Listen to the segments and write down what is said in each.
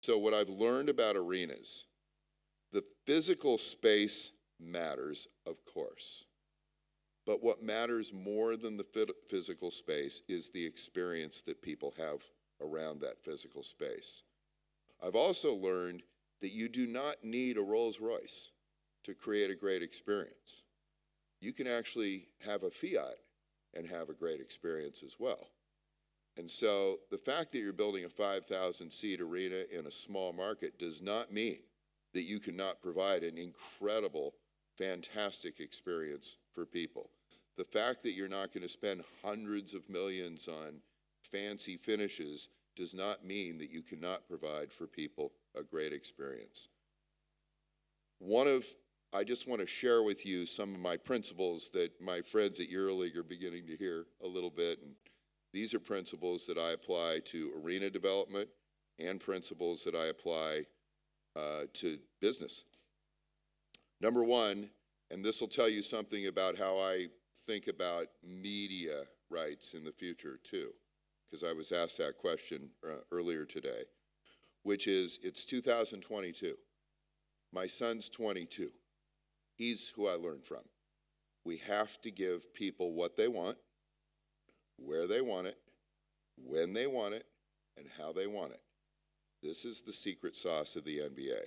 So what I've learned about arenas, the physical space matters, of course. But what matters more than the physical space is the experience that people have around that physical space. I've also learned that you do not need a Rolls Royce to create a great experience. You can actually have a Fiat and have a great experience as well. And so the fact that you're building a 5,000-seat arena in a small market does not mean that you cannot provide an incredible, fantastic experience for people. The fact that you're not going to spend hundreds of millions on fancy finishes does not mean that you cannot provide for people a great experience. I just want to share with you some of my principles that my friends at EuroLeague are beginning to hear a little bit. And these are principles that I apply to arena development and principles that I apply to business. Number one, and this will tell you something about how I think about media rights in the future too, because I was asked that question earlier today, which is, it's 2022. My son's 22. He's who I learned from. We have to give people what they want, where they want it, when they want it, and how they want it. This is the secret sauce of the NBA.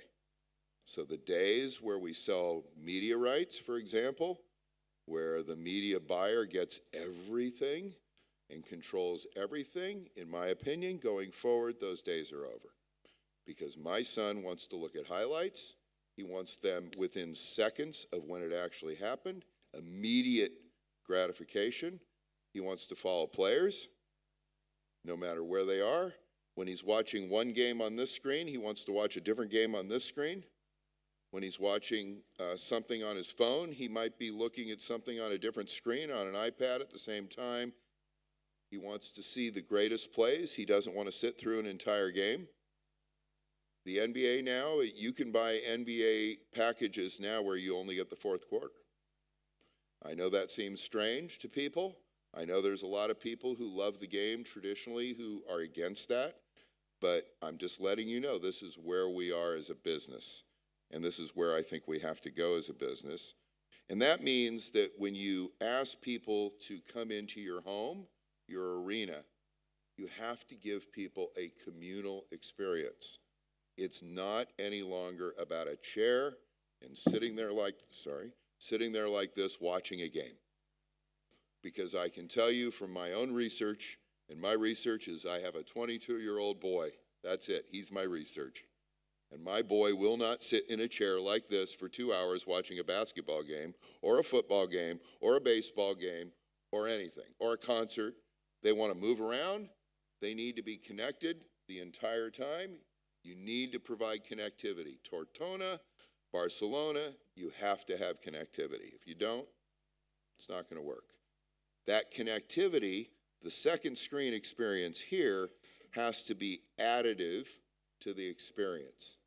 So the days where we sell media rights, for example, where the media buyer gets everything and controls everything, in my opinion, going forward, those days are over. Because my son wants to look at highlights. He wants them within seconds of when it actually happened, immediate gratification. He wants to follow players, no matter where they are. When he's watching one game on this screen, he wants to watch a different game on this screen. When he's watching something on his phone, he might be looking at something on a different screen on an iPad at the same time. He wants to see the greatest plays. He doesn't want to sit through an entire game. The NBA now, you can buy NBA packages now where you only get the fourth quarter. I know that seems strange to people. I know there's a lot of people who love the game traditionally who are against that. But I'm just letting you know this is where we are as a business. And this is where I think we have to go as a business. And that means that when you ask people to come into your home, your arena, you have to give people a communal experience. It's not any longer about a chair and sitting there like this watching a game. Because I can tell you from my own research, and my research is I have a 22-year-old boy. That's it. He's my research. And my boy will not sit in a chair like this for 2 hours watching a basketball game or a football game or a baseball game or anything, or a concert. They want to move around. They need to be connected the entire time. You need to provide connectivity. Tortona, Barcelona, you have to have connectivity. If you don't, it's not going to work. That connectivity, the second screen experience here, has to be additive to the experience.